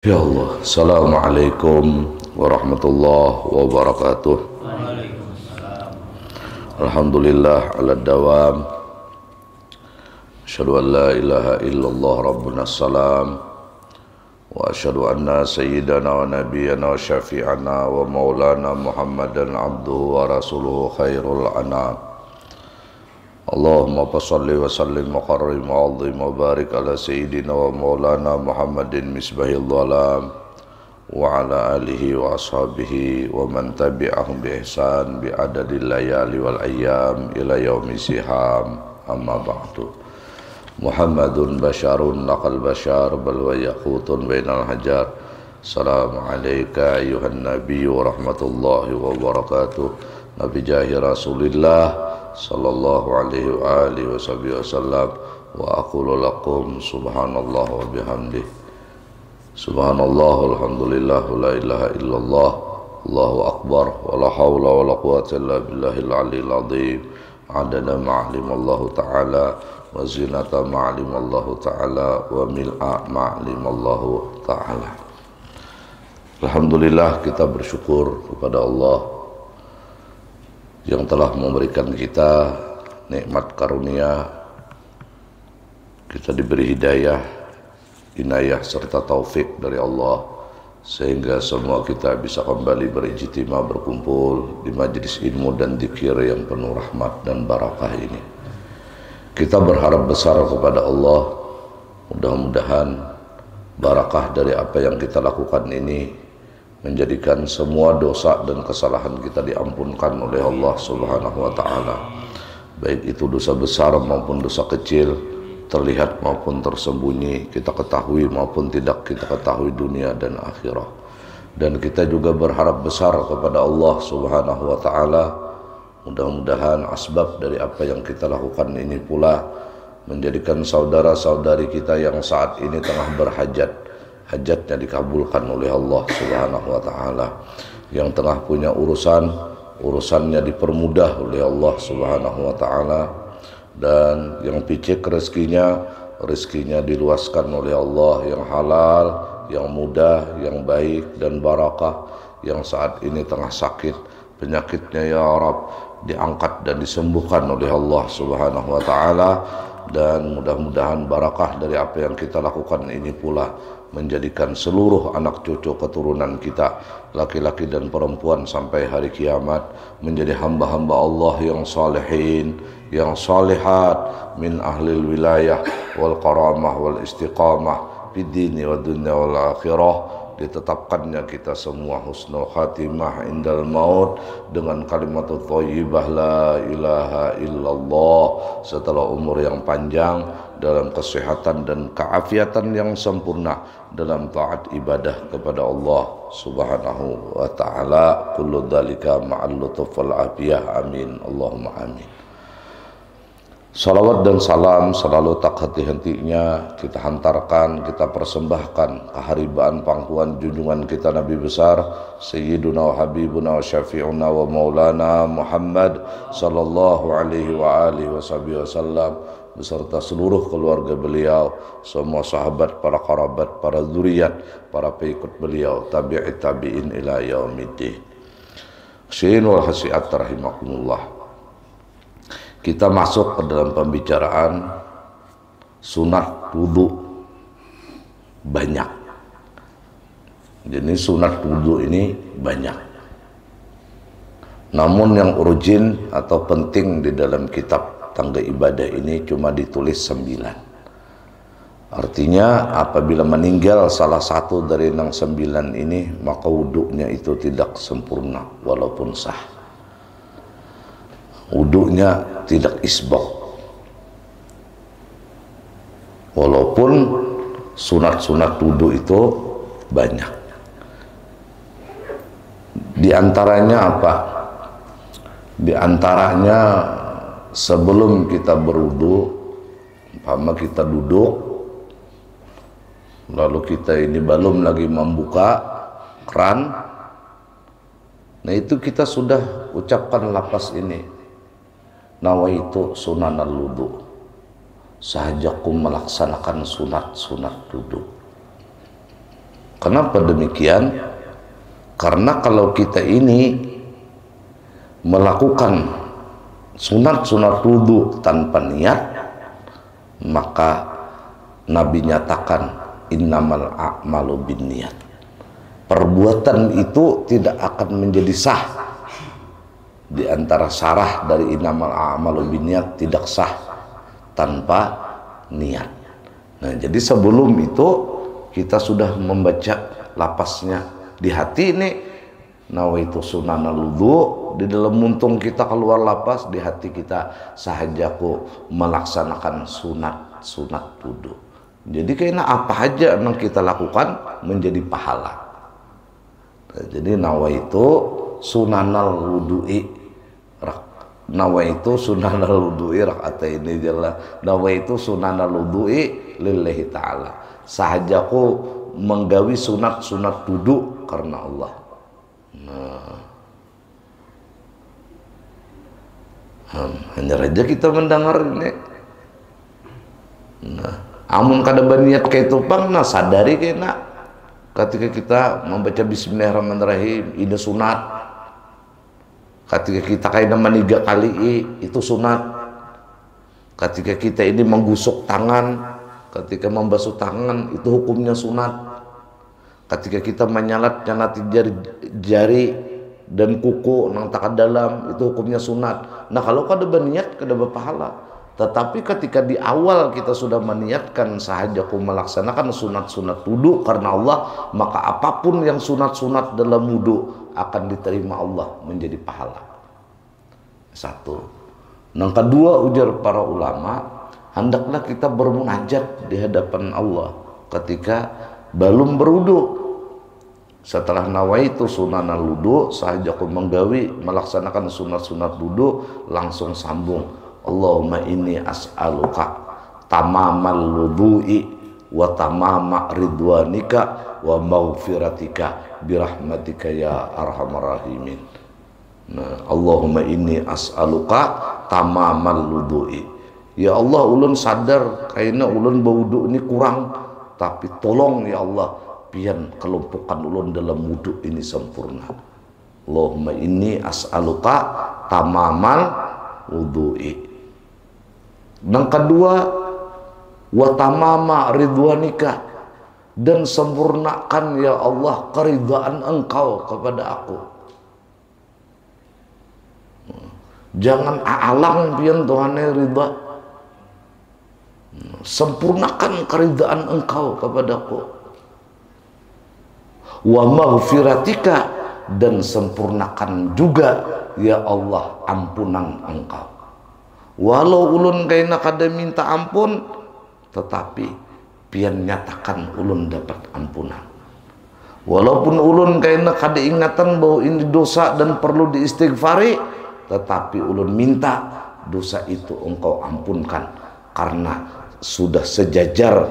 Ya Allah, Assalamualaikum warahmatullahi wabarakatuh. Alhamdulillah ala dawam. Asyhadu an la ilaha illallah rabbuna salam. Wa asyhadu anna sayyidana wa nabiyyana wa syafi'ana wa maulana Muhammadan abduhu wa rasuluhu khairul anam. Allahumma salli wa sallim wa qarrim wa azim wa barik ala sayyidina wa maulana Muhammadin misbahil dhalam wa ala alihi wa ashabihi wa man tabi'ahum bi ihsan bi adadil layali wal ayyam ila yaumi siham amma ba'du. Muhammadun basyarun laqal basyar bal wa yaqutun bainal hajar. Assalamu alayka ayuhan nabi wa rahmatullahi wa barakatuh. Nabi jahi Rasulillah sallallahu alaihi wa alihi wasallam wa aqulu lakum subhanallah wa bihamdih subhanallah alhamdulillah la ilaha illallah Allahu akbar wa la hawla wa la quwwata illa billahil aliyil azim adada ma'limallahu ta'ala wa zinata ma'limallahu ta'ala wa mil'a ma'limallahu ta'ala. Alhamdulillah, kita bersyukur kepada Allah yang telah memberikan kita nikmat karunia. Kita diberi hidayah, inayah serta taufik dari Allah sehingga semua kita bisa kembali berijtimah, berkumpul di majlis ilmu dan dzikir yang penuh rahmat dan barakah ini. Kita berharap besar kepada Allah, mudah-mudahan barakah dari apa yang kita lakukan ini menjadikan semua dosa dan kesalahan kita diampunkan oleh Allah Subhanahu wa ta'ala, baik itu dosa besar maupun dosa kecil, terlihat maupun tersembunyi, kita ketahui maupun tidak kita ketahui, dunia dan akhirah. Dan kita juga berharap besar kepada Allah Subhanahu wa ta'ala, mudah-mudahan asbab dari apa yang kita lakukan ini pula menjadikan saudara-saudari kita yang saat ini tengah berhajat, hajatnya dikabulkan oleh Allah Subhanahu wa ta'ala. Yang tengah punya urusannya dipermudah oleh Allah Subhanahu wa ta'ala. Dan yang picik rezekinya diluaskan oleh Allah, yang halal, yang mudah, yang baik dan barakah. Yang saat ini tengah sakit penyakitnya, ya Rabb, diangkat dan disembuhkan oleh Allah Subhanahu wa ta'ala. Dan mudah-mudahan barakah dari apa yang kita lakukan ini pula menjadikan seluruh anak cucu keturunan kita, laki-laki dan perempuan sampai hari kiamat, menjadi hamba-hamba Allah yang salihin, yang salihat, min ahlil wilayah wal karamah wal istiqamah fid dini wa dunya wal akhirah. Ditetapkannya kita semua husnul khatimah indal maut dengan kalimat thayyibah la ilaha illallah, setelah umur yang panjang dalam kesehatan dan keafiatan yang sempurna dalam taat ibadah kepada Allah Subhanahu wa ta'ala. Kullu dzalika ma'al lutuf wal afiyah, amin Allahumma amin. Salawat dan salam selalu tak henti-hentinya kita hantarkan, kita persembahkan keharibaan pangkuan junjungan kita Nabi besar Sayyiduna wa Habibuna wa Syafi'una wa Maulana Muhammad sallallahu alaihi wa alihi wasallam beserta seluruh keluarga beliau, semua sahabat, para kerabat, para zuriat, para pengikut beliau, tabi'it tabi'in ila yaumiddin. Hasiin wal hasiat rahimakumullah. Kita masuk ke dalam pembicaraan sunat wudu banyak. Jadi sunat wudu ini banyak. Namun yang urgent atau penting di dalam kitab tangga ibadah ini cuma ditulis 9. Artinya apabila meninggal salah satu dari yang 9 ini, maka wudunya itu tidak sempurna walaupun sah. Wudunya tidak isbaq, walaupun sunat-sunat wudu itu banyak. Di antaranya apa? Di antaranya sebelum kita berwudu, umpama kita duduk, lalu kita ini belum lagi membuka keran, nah itu kita sudah ucapkan lafaz ini, nawaitu sunanal wudu, sahajakum melaksanakan sunat-sunat wudu. Kenapa demikian? Karena kalau kita ini melakukan sunat-sunat wudu tanpa niat, maka Nabi nyatakan innamal a'malu binniyat. Perbuatan itu tidak akan menjadi sah. Di antara syarah dari innamal a'malu binniyat, tidak sah tanpa niat. Nah, jadi sebelum itu kita sudah membaca lapasnya di hati ini, nawaitu sunanal wudu. Di dalam muntung kita keluar lapas, di hati kita sahajaku melaksanakan sunat wudu. Jadi kayaknya apa aja yang kita lakukan menjadi pahala. Nah, jadi nawaitu sunanal wudu'i, nawaitu sunanal wudu'i raka'ataini jalla, nawaitu sunanal wudu'i lillahi ta'ala. Sahajaku menggawi sunat wudu karena Allah. Hanya saja kita mendengar ini. Amun kada berniat kayak tupang, sadari kena ketika kita membaca Bismillahirrahmanirrahim ini sunat. Ketika kita kayak maniga kali itu sunat. Ketika kita ini menggusuk tangan, ketika membasuh tangan itu hukumnya sunat. Ketika kita nyalati jari dan kuku nang tak dalam itu hukumnya sunat. Nah, kalau kada berniat kada berpahala. Tetapi ketika di awal kita sudah meniatkan sahajaku melaksanakan sunat wudu karena Allah, maka apapun yang sunat dalam wudu akan diterima Allah menjadi pahala. Satu. Yang kedua, ujar para ulama, hendaklah kita bermunajat di hadapan Allah ketika belum berwudu. Setelah nawaitu sunanal wudu, sahajaku menggawi melaksanakan sunat wudu, langsung sambung, Allahumma inni as'aluka tamamal wudu'i wa tamama ridwanika wa maghfiratika birahmatika ya arhamar rahimin. Nah, Allahumma inni as'aluka tamamal wudu'i. Ya Allah, ulun sadar kayaknya ulun berwudu ini kurang, tapi tolong ya Allah, pian kelumpukan ulun dalam wudu ini sempurna. Allahumma inni as'aluka tamamal wudu'i. Yang kedua, wa tamama ridwanika, dan sempurnakan ya Allah keridhaan Engkau kepada aku. Jangan alang pian Tuhane ridha. Sempurnakan keridhaan Engkau kepadaku. Wa maghfiratika, dan sempurnakan juga ya Allah ampunan Engkau. Walau ulun kayaknya kada minta ampun, tetapi pian nyatakan ulun dapat ampunan. Walaupun ulun kayaknya kada ingatan bahwa ini dosa dan perlu diistighfari, tetapi ulun minta dosa itu Engkau ampunkan, karena sudah sejajar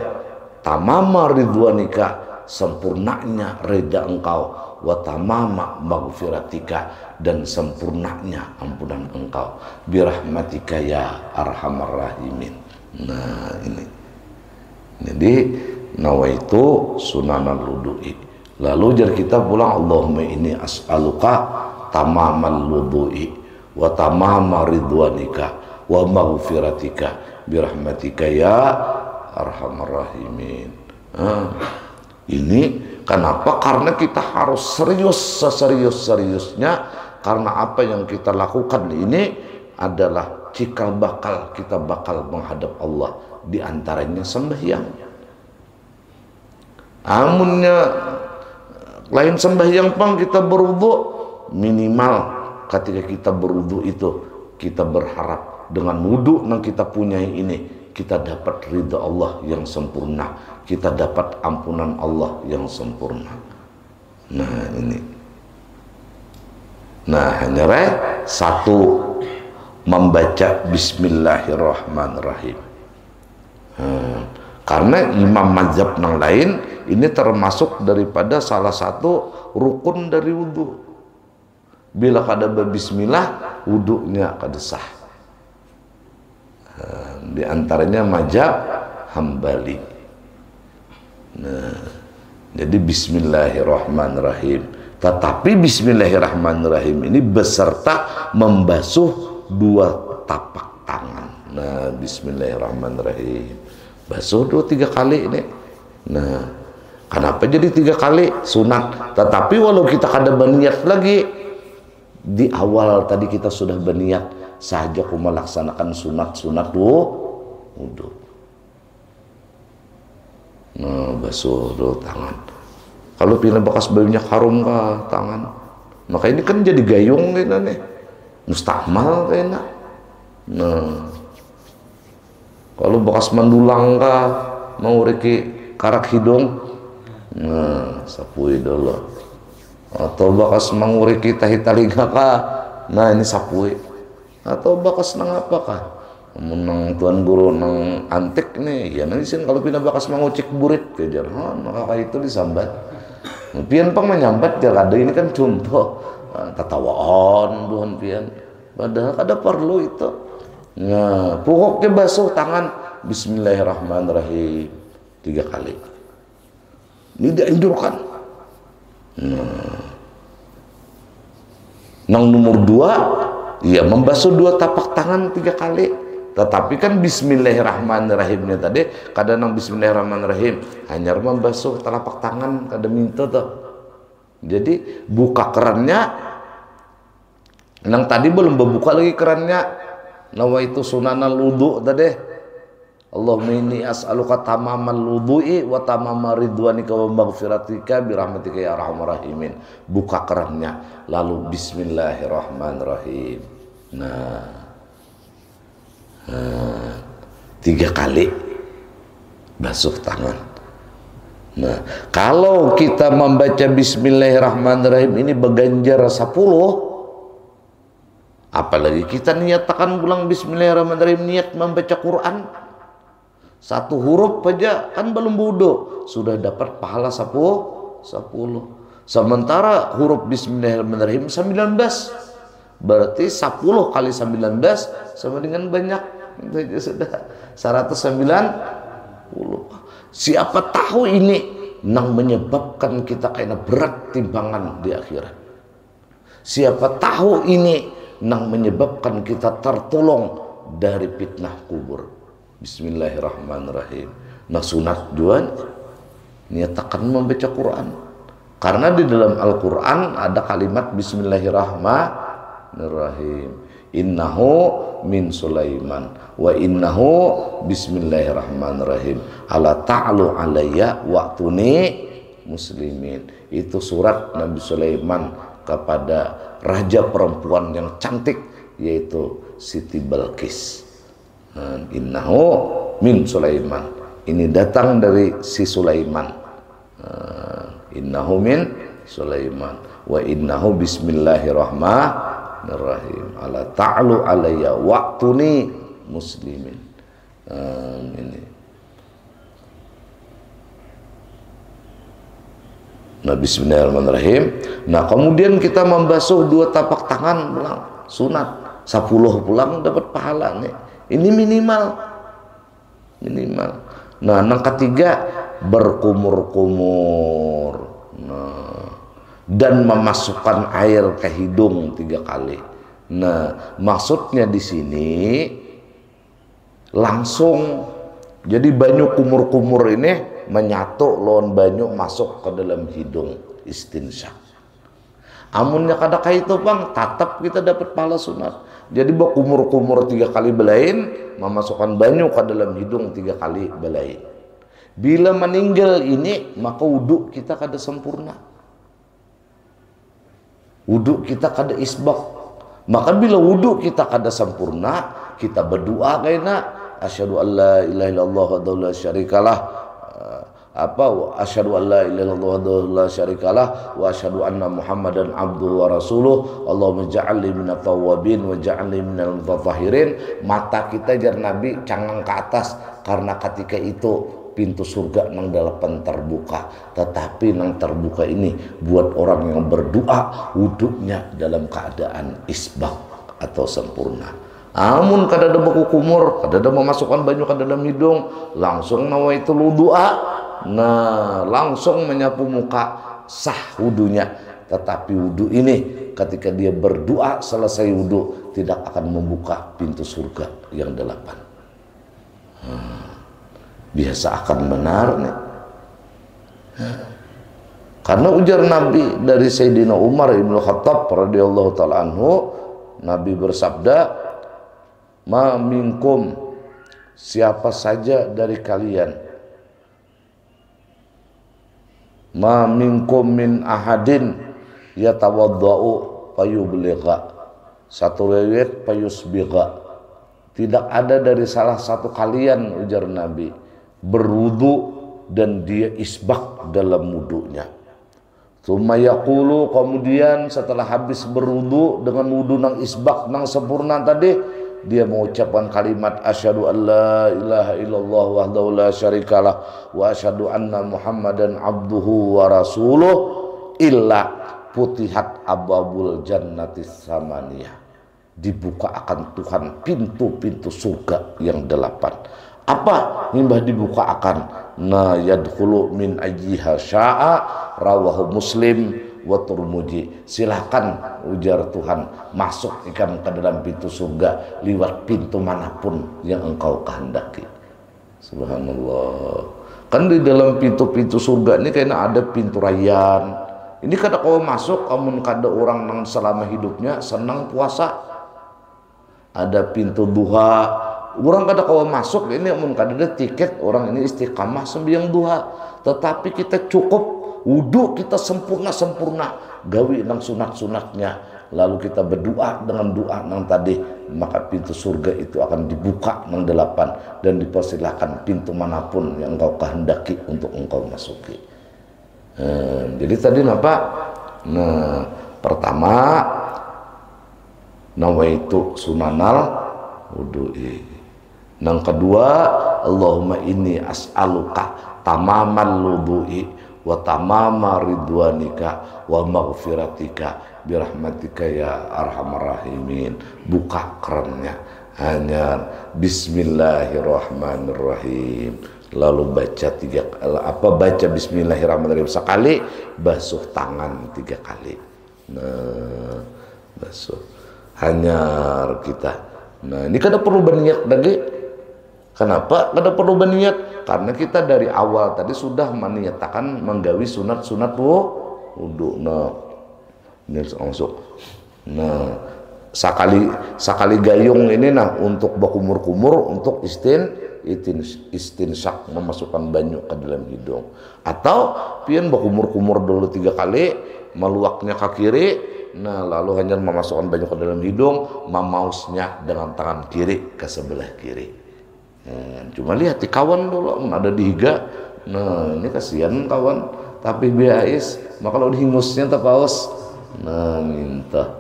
tamama ridwanika, sempurnanya reda Engkau, wa tamama maghfiratika, dan sempurnanya ampunan Engkau, birahmatika ya arhamar rahimin. Nah, ini jadi nawaitu sunanal wudu'i. Lalu jar kita pulang, Allahumma inni as'aluka tamamal wudu'i wa tamama ridwanika wa maghfiratika birahmatika ya arhamar rahimin. Ini kenapa? Karena kita harus serius seserius-seriusnya, karena apa yang kita lakukan ini adalah cikal bakal kita bakal menghadap Allah, di antaranya sembahyang. Amunnya lain sembahyang pang kita berwudu, minimal ketika kita berwudu itu kita berharap dengan wudu yang kita punya ini kita dapat ridha Allah yang sempurna, kita dapat ampunan Allah yang sempurna. Nah, ini. Nah, hanya satu, membaca Bismillahirrahmanirrahim. Karena imam mazhab yang lain ini termasuk daripada salah satu rukun dari wudu. Bila kada berbismillah, wudunya kada sah. Di antaranya mazhab Hambali. Nah, Jadi bismillahirrahmanirrahim. Tetapi bismillahirrahmanirrahim ini beserta membasuh dua tapak tangan. Nah, bismillahirrahmanirrahim. Basuh 2-3 kali ini. Nah, kenapa jadi 3 kali? Sunat. Tetapi walau kita kada berniat lagi, di awal tadi kita sudah berniat saja aku melaksanakan sunat-sunat wudu. Nah, basuh dulu tangan. Kalau pilih bekas banyak harum ke tangan, maka ini kan jadi gayung kayaknya nih, mustakmal kayaknya. Nah, kalau bekas mendulang ke mau reki karak hidung, nah sapui dulu. Atau bekas menguriki tahi talinga ka, nah ini sapui. Atau bekas nang apa kah? Nang tuan guru nang antik nih, ya nanti sih kalau pindah bekas mengucik burit kejar, maka itu disambat. Pian pang menyambat ya kada ini kan contoh tatawaan bukan pian. Padahal kada perlu itu. Nah, pokoknya basuh tangan bismillahirrahmanirrahim 3 kali. Ini dianjurkan. Nah, nang nomor 2, ya membasuh 2 tapak tangan 3 kali. Tetapi kan bismillahirrahmanirrahimnya tadi kadang nang bismillahirrahmanirrahim hanya membasuh telapak tangan kada minta tuh. Jadi buka kerannya, nang tadi belum membuka lagi kerannya. Nawaitu sunanal wudu tadi. Allahumma inni as'aluka tamamal wudu'i wa tamama ridwanika wa maghfiratika birahmatika ya arhamar rahimin. Buka kerannya lalu bismillahirrahmanirrahim. Nah, 3 kali basuh tangan. Nah, kalau kita membaca bismillahirrahmanirrahim ini berganjar 10, apalagi kita niatakan pulang bismillahirrahmanirrahim niat membaca Quran 1 huruf aja kan belum wudu sudah dapat pahala 10. Sementara huruf bismillahirrahmanirrahim 19, berarti 10 kali 19 sama dengan banyak. Itu sudah 190. Siapa tahu ini nang menyebabkan kita kena berat timbangan di akhirat. Siapa tahu ini nang menyebabkan kita tertolong dari fitnah kubur. Bismillahirrahmanirrahim. Nah, sunat juga niatakan membaca Quran. Karena di dalam Al-Quran ada kalimat bismillahirrahmanirrahim. Innahu min Sulaiman wa innahu bismillahirrahmanirrahim ala ta'lu alayya wa'tuni muslimin. Itu surat Nabi Sulaiman kepada raja perempuan yang cantik yaitu Siti Balqis. Innahu min Sulaiman, ini datang dari si Sulaiman. Innahu min Sulaiman wa innahu bismillahirrahmanirrahim ala ta'lu alayya wa'tuni muslimin. Ini nah, bismillahirrahmanirrahim. Nah, kemudian kita membasuh 2 tapak tangan pulang sunat 10 pulang dapat pahala nih. Ini minimal. Nah, yang ketiga berkumur-kumur. Nah, dan memasukkan air ke hidung 3 kali. Nah, maksudnya di sini langsung jadi banyu kumur-kumur ini menyatu lawan banyu masuk ke dalam hidung istinsyak. Amunnya kada kayak itu bang, tetap kita dapat pahala sunat. Jadi bawa kumur-kumur 3 kali belain, memasukkan banyu ke dalam hidung 3 kali belain. Bila meninggal ini maka wudhu kita kada sempurna. Wudhu kita kada isbaq. Maka bila wudhu kita kada sempurna, kita berdoa kayaknya asyhadu an la ilaha illallah wa la syarikalah asyhadu an la ilaha illallah wa la syarikalah wa asyhadu anna muhammadan abduhu wa rasuluh Allahumma ja'alni minat tawwabin wa ja'alni minal mutatahhirin. Mata kita jar Nabi cangang ke atas karena ketika itu pintu surga nang dalapan terbuka. Tetapi nang terbuka ini buat orang yang berdoa wudhunya dalam keadaan isbaq atau sempurna. Amun kada ada baku kumur, kada ada memasukkan banyu ke dalam hidung, langsung nawaitul wudu'a nah langsung menyapu muka, sah wudunya. Tetapi wudu ini ketika dia berdoa selesai wudu tidak akan membuka pintu surga yang 8. Biasa akan benar nih. Karena ujar Nabi dari Sayyidina Umar ibn Khattab radhiyallahu taala anhu, Nabi bersabda, "Ma minkum, siapa saja dari kalian, ma minkum min ahadin yatawaddau fayubligha." Satu riwayat fayusbigha. Tidak ada dari salah satu kalian, ujar Nabi, berwudu dan dia isbak dalam wudunya. Tsumma yaqulu, kemudian setelah habis berwudu dengan wudu nang isbak nang sempurna tadi, dia mengucapkan kalimat asyhadu an la ilaha illallah wahdahu la syarikalah wa asyhadu anna muhammadan abduhu wa rasuluh, illa putihat abwabul jannati samaniyah. Dibuka akan Tuhan pintu-pintu surga yang 8. Apa nimbah dibuka akan? Na yadkhulu min ayyiha sya'a, rawahu Muslim wa Tirmidzi. Silakan, ujar Tuhan, masuk ikan ke dalam pintu surga lewat pintu manapun yang engkau kehendaki. Subhanallah. Kan di dalam pintu-pintu surga ini kayaknya ada pintu rayyan. Ini kada kau masuk, amun kada orang nang selama hidupnya senang puasa. Ada pintu duha, orang kada kau masuk ini, amun kada ada tiket, orang ini istiqamah sembahyang duha. Tetapi kita cukup wudu, kita sempurna gawi nang sunat-sunatnya, lalu kita berdoa dengan doa nang tadi, maka pintu surga itu akan dibuka nang 8 dan dipersilahkan pintu manapun yang engkau kehendaki untuk engkau masuki. Jadi tadi apa? Nah, pertama nawaitu sunanal wudu'i. Yang kedua, Allahumma inni as'aluka tamamal wudu'i wa tamama ridwanika wa maghfiratika birahmatika ya arhamar rahimin. Buka kerannya, hanya bismillahirrahmanirrahim. Lalu baca baca bismillahirrahmanirrahim sekali, basuh tangan 3 kali. Nah, basuh hanyar kita. Nah, ini kada perlu berniat lagi. Kenapa kada perlu berniat? Karena kita dari awal tadi sudah meniatakan menggawi sunat-sunat wudu. Nah, ini masuk. Nah, sakali gayung ini nah untuk berkumur-kumur, untuk istinsyak, memasukkan banyu ke dalam hidung. Atau pian berkumur-kumur dulu 3 kali, meluaknya ke kiri. Nah, lalu hanya memasukkan banyu ke dalam hidung, memausnya dengan tangan kiri ke sebelah kiri. Cuma lihat di kawan dulu, ada di higa. Nah, ini kasihan kawan, tapi biais. Maka kalau dihingusnya tak paus. Nah, minta.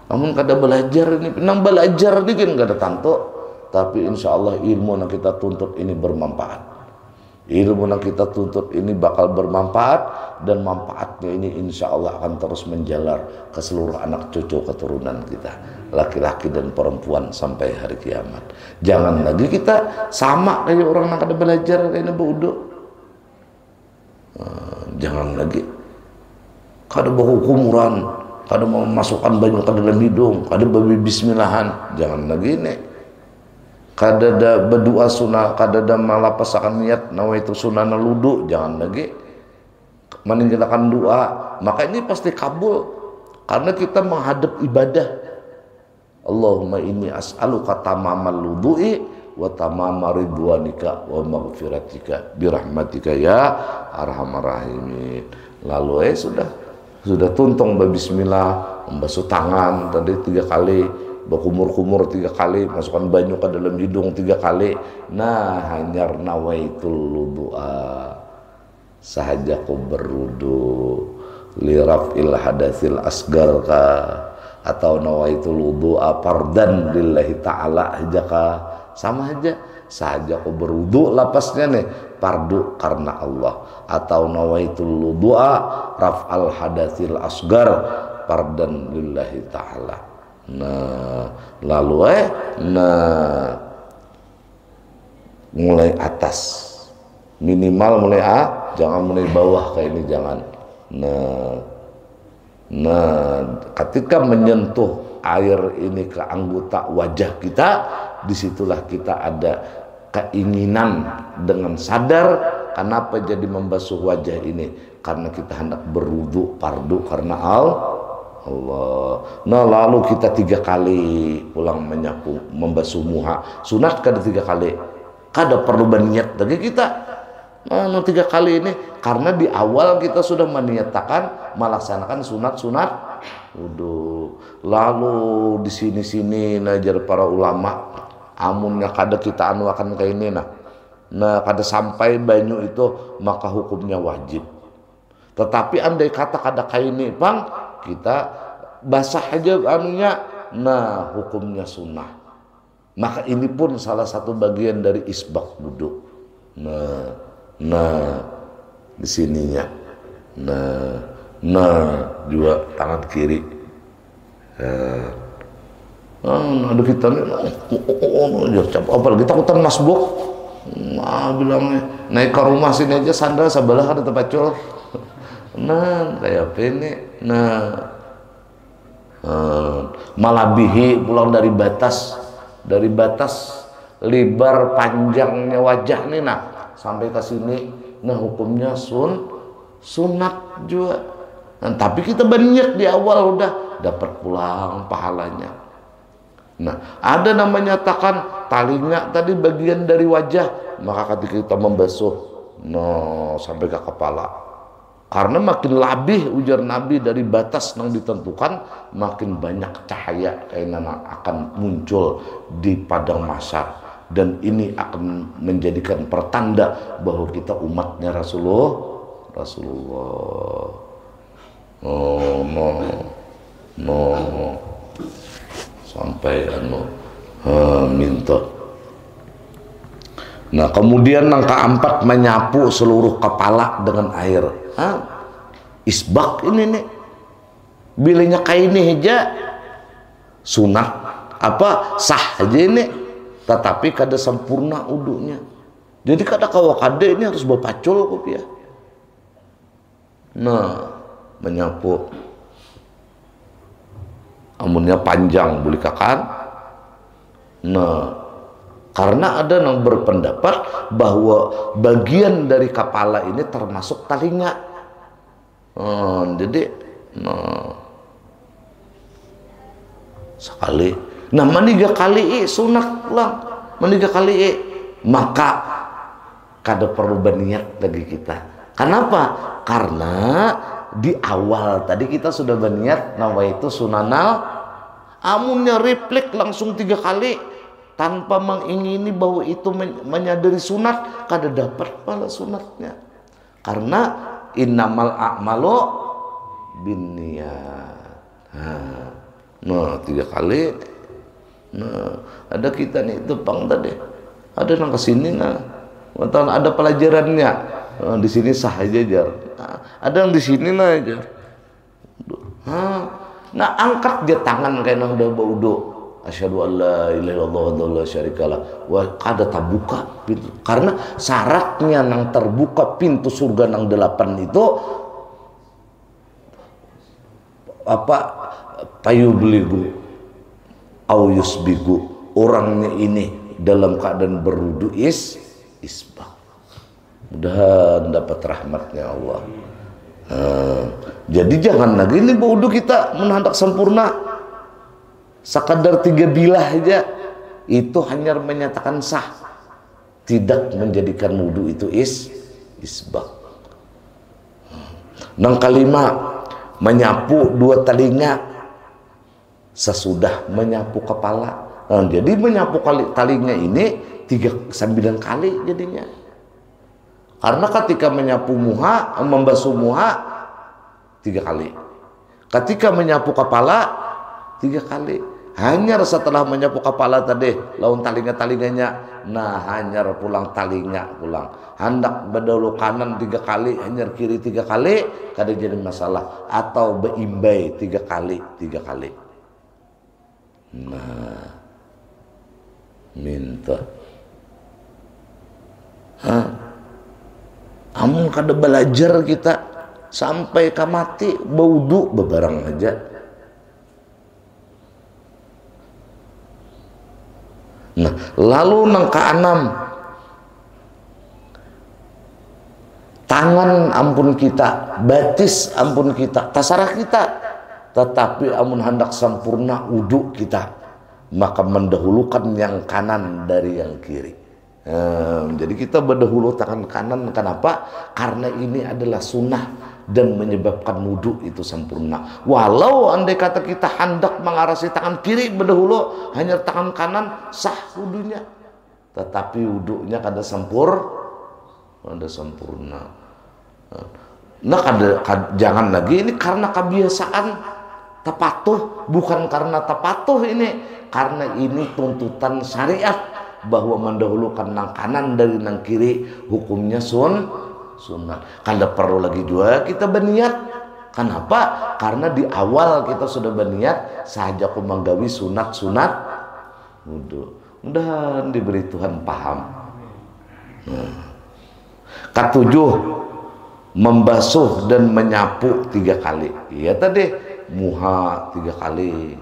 Kamu kada belajar ini, nang belajar ini kan kada tanto. Tapi insya Allah ilmu yang kita tuntut ini bermanfaat. Ilmu yang kita tuntut ini bakal bermanfaat, dan manfaatnya ini insya Allah akan terus menjalar ke seluruh anak cucu keturunan kita, laki-laki dan perempuan sampai hari kiamat. Jangan lagi kita sama kayak orang yang kada belajar kayak berwudu. Jangan lagi kada berhukumuran, kada mau masukkan banyu ke dalam hidung, kada babi bismillahan. Jangan lagi nih. Kada ada berdoa sunnah, kada ada malah pasakan niat nawaitu sunnah wudu, jangan lagi meninggalkan doa. Maka ini pasti kabul karena kita menghadap ibadah. Allahumma inni as'aluka tamamal wudu'i wa tamama ridwanika wa maghfiratika birahmatika ya arhamar rahimin. Lalu sudah tuntung bismillah, membasuh tangan tadi 3 kali, berkumur-kumur 3 kali, masukkan banyu ke dalam hidung 3 kali. Nah, hanyar nawaitul wudu'a, sahaja ku berwudu liraf'il hadatsil asgar ka, atau nawaitul wudu'a fardan lillahi ta'ala aja ka, sama aja. Sahaja ku berwudu, lapasnya nih fardu karena Allah, atau nawaitul wudu'a raf'al hadatsil asgar fardan lillahi ta'ala. Nah, lalu mulai atas Minimal mulai jangan mulai bawah kayak ini, jangan. Ketika menyentuh air ini ke anggota wajah kita, disitulah kita ada keinginan dengan sadar. Kenapa jadi membasuh wajah ini? Karena kita hendak berwudu fardu karena Allah. Nah, lalu kita 3 kali pulang menyapu, membasuh muha. Sunat kada 3 kali. Kada perlu berniat lagi kita. Nah, 3 kali ini karena di awal kita sudah meniatakan melaksanakan sunat-sunat wudu. Lalu di sini-sini najar para ulama, amunnya kada kita akan kayak ini nah kada sampai banyu itu maka hukumnya wajib. Tetapi andai kata kada kayak ini bang, kita basah aja anunya, nah hukumnya sunnah. Maka ini pun salah satu bagian dari isbak wudu. Nah di sininya, juga tangan kiri. Ada kita nih, apalagi takutan masbuk. Bilangnya naik ke rumah sini aja sandal sebelah ada tempat col. Kayak apa ini? Malabihi pulang dari batas lebar panjangnya wajah nih sampai ke sini, hukumnya sunat juga. Tapi kita banyak di awal udah dapat pulang pahalanya. Ada namanya nyatakan talinga tadi bagian dari wajah, maka ketika kita membasuh sampai ke kepala, karena makin labih ujar Nabi dari batas yang ditentukan, makin banyak cahaya kainan akan muncul di padang mahsyar, dan ini akan menjadikan pertanda bahwa kita umatnya Rasulullah. Sampai minta. Kemudian yang keempat, menyapu seluruh kepala dengan air. Isbak ini nih, bilanya kayak ini aja sunat sah aja ini, tetapi kada sempurna udunya. Jadi kada kada ini harus berpacul kopiah. Menyapu amunnya panjang boleh kakan. Karena ada yang berpendapat bahwa bagian dari kepala ini termasuk talinga. Jadi sekali. Maniga kali sunat lang. Maniga kali maka kada perlu berniat lagi kita. Kenapa? Karena di awal tadi kita sudah berniat nawaitu sunanal, amunnya replik langsung 3 kali tanpa mengingini bahwa itu menyadari sunat, kada dapat pahala sunatnya. Karena innamal a'malu binniyat. 3 kali. Ada kita nih itu bang tadi, ada yang kesini ada pelajarannya. Di sini sah aja jar. Ada yang di sini aja. Angkat dia tangan kayak nang udah wudu. Asyhadu an la ilaha illallah wa la syarikalah. Wa kada terbuka pintu. Karena syaratnya nang terbuka pintu surga nang 8 itu payubligu au yusbigu, orangnya ini dalam keadaan berwudu isbak. Mudah dapat rahmatnya Allah. Jadi jangan lagi ini wudu kita menhandak sempurna, sekadar 3 bilah aja itu hanya menyatakan sah, tidak menjadikan wudu itu isbak. Yang kelima, menyapu 2 telinga sesudah menyapu kepala. Jadi menyapu telinga ini 9 kali jadinya. Karena ketika menyapu muha, membasuh muha 3 kali. Ketika menyapu kepala 3 kali. Hanyar setelah menyapu kepala tadi, laun talinga-talinganya, hanyar pulang talinga pulang. Hendak bedolu kanan 3 kali, hanyar kiri 3 kali, kada jadi masalah. Atau beimbai 3 kali. minta. Amun kada belajar kita sampai ka mati baudu bebarang aja. Nah, lalu nang keenam, tangan ampun kita, batis ampun kita, tasarah kita, tetapi amun hendak sempurna wudu kita, maka mendahulukan yang kanan dari yang kiri. Jadi kita berdahulu tangan kanan. Kenapa? Karena ini adalah sunnah dan menyebabkan wudu itu sempurna. Walau andai kata kita hendak mengarasi tangan kiri berdahulu, hanya tangan kanan sah wudunya, tetapi wudunya kada sempurna. Nah, jangan lagi ini karena kebiasaan tapatuh, bukan karena tapatuh ini, karena ini tuntutan syariat bahwa mendahulukan nang kanan dari nang kiri hukumnya sunat. Kada perlu lagi juga kita berniat. Kenapa? Karena di awal kita sudah berniat saja aku menggawi sunat wudu. Mudah-mudahan diberi Tuhan paham. Ketujuh, membasuh dan menyapu 3 kali. Iya tadi, muha 3 kali,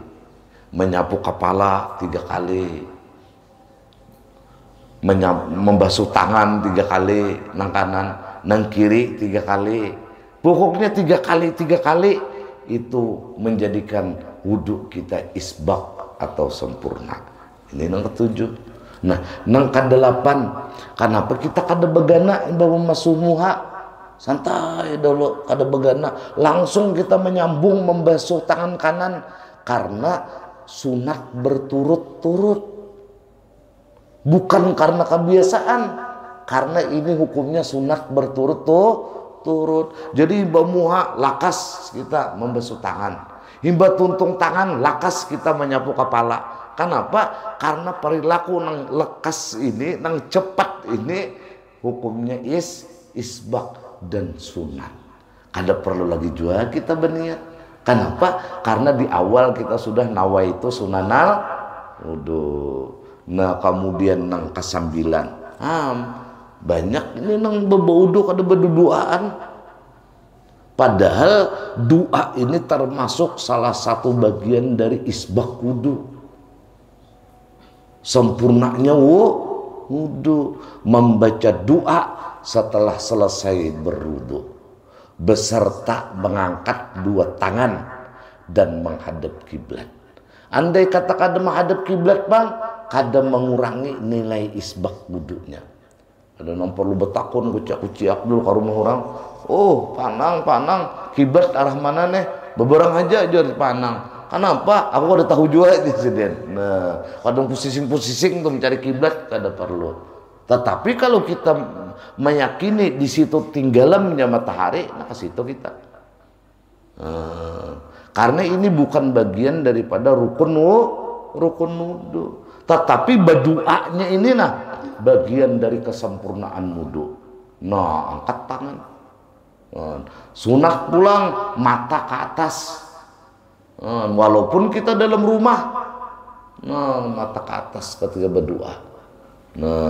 menyapu kepala 3 kali, membasuh tangan 3 kali, nang kanan, nang kiri 3 kali. Pokoknya 3 kali itu menjadikan wudhu kita isbak atau sempurna. Ini nang ketujuh. Nah, nang kedelapan, kenapa kita kada begana bawa masuk muha? Santai dulu, kada begana. Langsung kita menyambung membasuh tangan kanan karena sunat berturut-turut. Bukan karena kebiasaan, karena ini hukumnya sunat berturut-turut. Jadi himba muha lakas kita membasuh tangan, himba tuntung tangan lakas kita menyapu kepala. Kenapa? Karena perilaku nang lekas ini, nang cepat ini hukumnya isbak dan sunat. Kada perlu lagi juga kita berniat. Kenapa? Karena di awal kita sudah nawaitu sunanal wudu. Nah, kemudian nang kesambilan, banyak ini nang bebaudu kada berduaan. Padahal doa ini termasuk salah satu bagian dari isbak wudu. Sempurnanya wudu, membaca doa setelah selesai berwudu, beserta mengangkat 2 tangan dan menghadap kiblat. Andai kata kada menghadap kiblat bang, kada mengurangi nilai isbak wudunya. Ada yang perlu betakun kuciak dulu ke rumah orang. Oh, panang kiblat arah mana nih? Beberang aja di panang. Kenapa? Aku udah tahu juga di sini. Nah, kadang pusing-pusing tuh mencari kiblat kada perlu. Tetapi kalau kita meyakini di situ tinggalannya matahari, nah ke situ kita. Karena ini bukan bagian daripada rukun wudu. Tetapi berdoanya ini nah bagian dari kesempurnaan wudu. Nah, angkat tangan. Sunat pulang mata ke atas. Walaupun kita dalam rumah, mata ke atas ketika berdoa.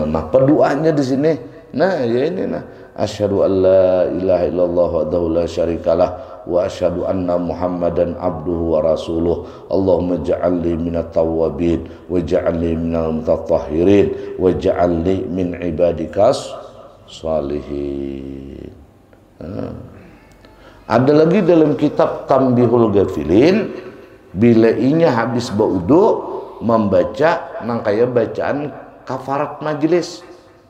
Nah berdoanya di sini. Nah, ya ini nah. Asyhadu an la ilaha illallah wahdahu la syarikalah wa asyhadu anna Muhammadan abduhu wa rasuluh. Allahumma ja'alni minat tawwabin wa ja'alni minal mutatahhirin wa ja'alni min ibadikas salihin. Ada lagi dalam kitab Tambihul Ghafilin, bila inya habis baudu membaca nang kaya bacaan kafarat majlis.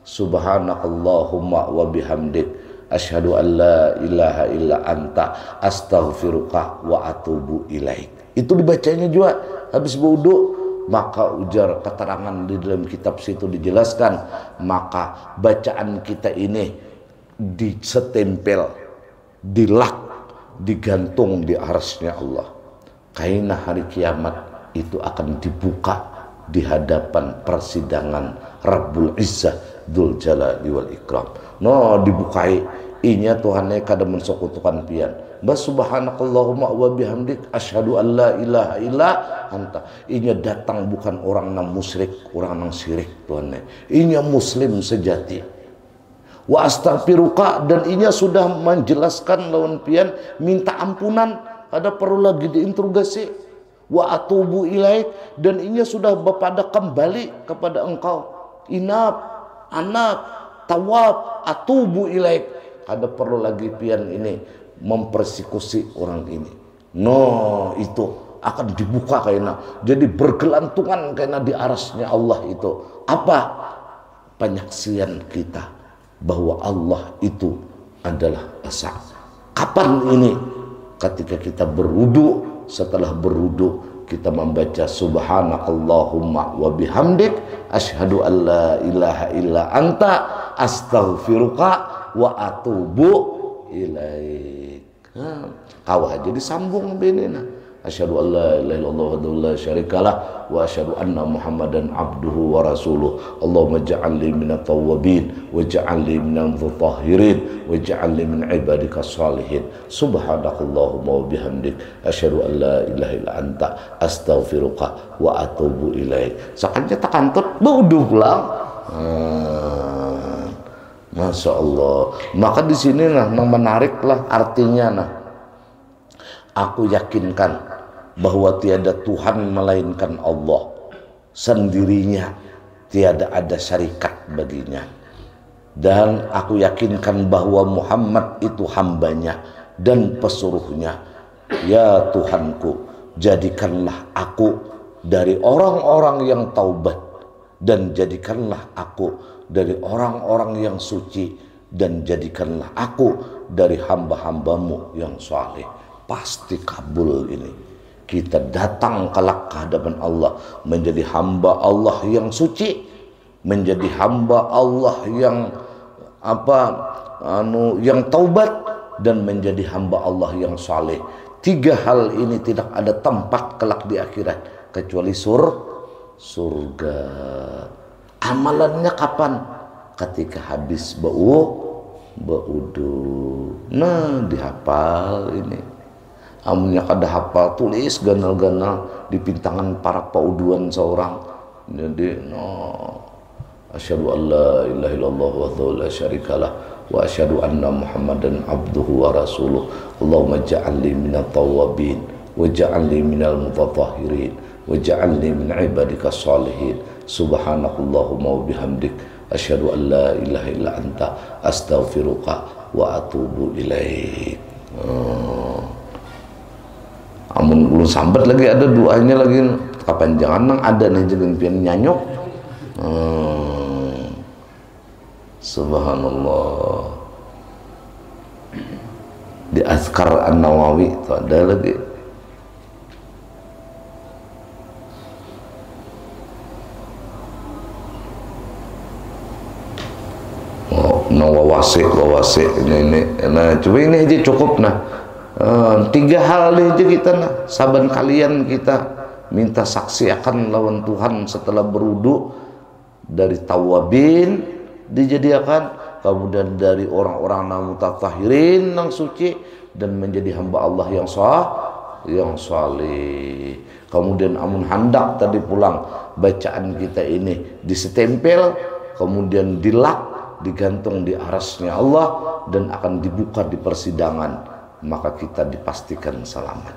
Subhanakallahumma wa bihamdik asyhadu an la ilaha illa anta astaghfiruka wa atubu ilaik. Itu dibacanya juga habis wudu. Maka ujar keterangan di dalam kitab situ dijelaskan, maka bacaan kita ini disetempel, dilak, digantung di arsy-Nya Allah. Karena hari kiamat itu akan dibuka di hadapan persidangan Rabbul Izzah Dzul Jalali wal Ikram. No, dibukai inya Tuhannya kada mensekutukan pian. Bas subhanakallahumma wa bihamdik asyhadu an la ilaha illa anta. Inya datang bukan orang nang musyrik, orang nang syirik Tuhannya. Inya muslim sejati. Wa astaghfiruka, dan inya sudah menjelaskan lawan pian minta ampunan, ada perlu lagi diinterogasi. Wa atubu ilaik, dan inya sudah berpada kembali kepada engkau. Inab, anab, tawab, atubu ilaik, ada perlu lagi pian ini mempersekusi orang ini. No, itu akan dibuka kayaknya, jadi bergelantungan kayaknya di arasnya Allah itu. Apa? Penyaksian kita bahwa Allah itu adalah esa. Kapan ini? Ketika kita berwudu. Setelah berwudu kita membaca subhanakallahumma wa bihamdik asyhadu an la ilaha illa anta astaghfiruka wa atubu ilaik. Kawah jadi sambung benena. Asyhadu an la ilaha illallah wahdahu la syarikalah wa asyhadu anna Muhammadan abduhu wa rasuluh. Allahumma ja'alni minat tawwabin wa ja'alni minal mutahhirin wa ja'alni min ibadika shalihin. Subhanakallahumma wa bihamdik asyhadu an la ilaha illa anta astaghfiruka wa atubu ilaik. Sakanya takantut baudu pulang. Masya Allah. Maka di sini nah menariklah artinya nah. Aku yakinkan bahwa tiada Tuhan melainkan Allah sendirinya, tiada ada syarikat baginya. Dan aku yakinkan bahwa Muhammad itu hambanya dan pesuruhnya. Ya Tuhanku, jadikanlah aku dari orang-orang yang taubat, dan jadikanlah aku dari orang-orang yang suci, dan jadikanlah aku dari hamba-hambamu yang saleh. Pasti kabul ini. Kita datang kelak ke hadapan Allah menjadi hamba Allah yang suci, menjadi hamba Allah yang yang taubat, dan menjadi hamba Allah yang saleh. Tiga hal ini tidak ada tempat kelak di akhirat kecuali surga. Amalannya kapan? Ketika habis baudu. Nah, dihafal ini. Amunnya kada hafal, tulis ganal-ganal di pintangan para pauduan seorang. Jadi asyhadu an la ilaha illallah wahdahu la syarikalah wa asyhadu anna Muhammadan abduhu wa rasuluh. Allahumma ja'alni minat tawwabin wa ja'alni minal mutatahhirin wa ja'alni min ibadika shalihin. Subhanakallahumma wa bihamdik asyhadu an la ilaha illa anta astaghfiruka wa atubu ilaik. Amun belum sambat lagi ada doanya lagi. Kapan jangan nang ada nih jeung pian nyanyok. Subhanallah. Di Azkar An-Nawawi itu ada lagi. Wawasi ini. Nah, coba ini aja cukup nah. Tiga hal aja kita nah. Saban kalian kita minta saksi akan lawan Tuhan setelah berwudu, dari tawabin dijadikan, kemudian dari orang-orang yang mutatahhirin yang suci, dan menjadi hamba Allah yang saleh. Kemudian amun hendak tadi pulang bacaan kita ini disetempel, kemudian dilak, digantung di arasnya Allah, dan akan dibuka di persidangan, maka kita dipastikan selamat,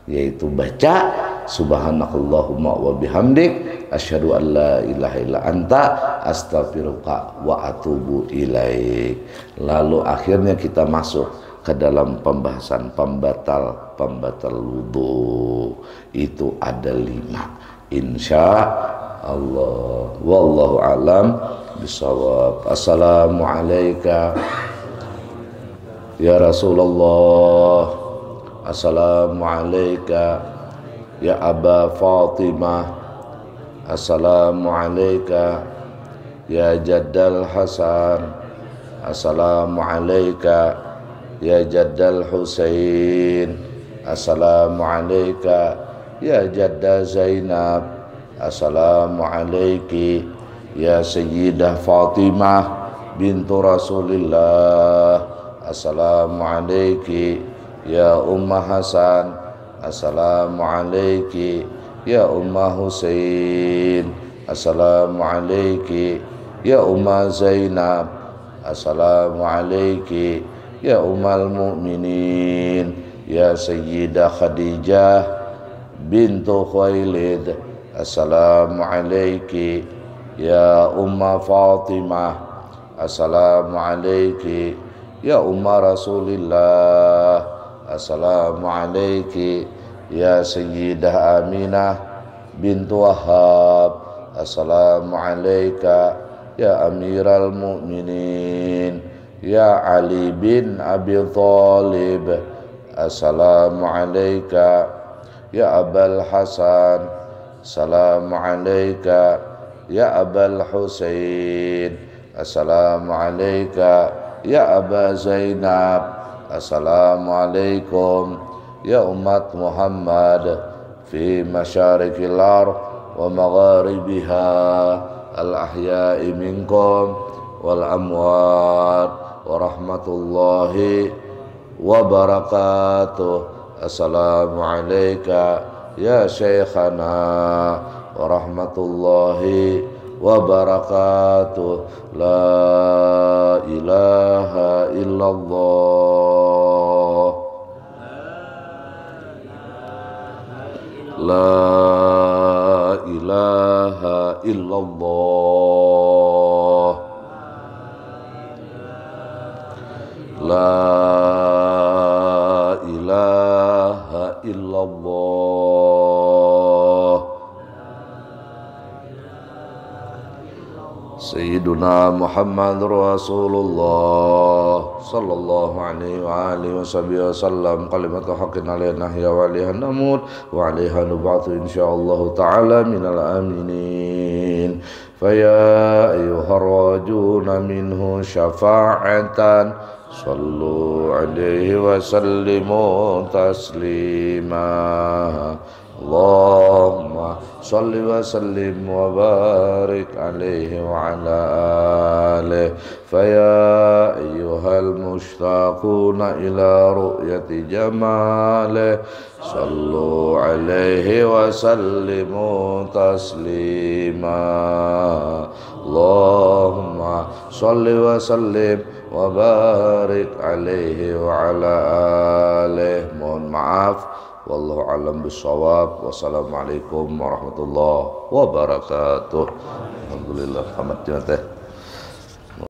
yaitu baca subhanakallahumma wa bihamdik asyhadu an la ilaha illa anta astaghfiruka wa atubu ilaik. Lalu akhirnya kita masuk ke dalam pembahasan pembatal wudu. Itu ada 5 insya Allah. Wallahu alam bisawab. Assalamualaikum ya Rasulullah. Assalamualaikum ya Aba Fatimah. Assalamualaikum ya Jaddal Hasan. Assalamualaikum ya Jaddal Husain. Assalamualaikum ya Jadda Zainab. Assalamualaikum ya Sayyidah Fatimah bintu Rasulillah. Assalamualaikum ya Ummah Hasan. Assalamualaikum ya Ummah Husain. Assalamualaikum ya Ummah Zainab. assalamu alayki ya ummal mu'minin ya sayyidah Khadijah bintu Khuwailid, assalamu alayki ya umma Fatimah, assalamu alayki ya umma Rasulillah, assalamu alayki ya sayyidah Aminah bintu Wahab, assalamu alayka ya amiral mu'minin ya Ali bin Abi Thalib, assalamu alayka ya Abul Hasan, assalamu alayka ya Abul Husain, assalamu alayka ya Aba Zainab, assalamu alaikum ya umat Muhammad fi masyarikil ardh wa magharibiha al-ahya'i minkum wal amwat wa rahmatullahi wa barakatuh. Assalamu alayka ya syekhana wa rahmatullahi wa barakatuh. La ilaha illallah, la ilaha illallah, la ilaha illallah. Sayyiduna Muhammad Rasulullah sallallahu alaihi wa alihi wasallam, kalimatu haqqin alaina nahya wa alaiha namut wa alaiha nub'atsu insyaallah ta'ala minal aminin. Faya ayyuhar rajuna minhu syafa'atan sallu alaihi wa sallimu taslima. Allahumma salli wa sallim wa barik alaihi wa ala alihi. Faya ayyuhal mushtaquna ila ru'yati jamalihi sallu alaihi wa sallimu taslima. Allahumma salli wa sallim wa barik alaihi wa ala alihi. Mohon maaf, wallahu alam bisawab. Wassalamualaikum warahmatullahi wabarakatuh. Alhamdulillah, selamat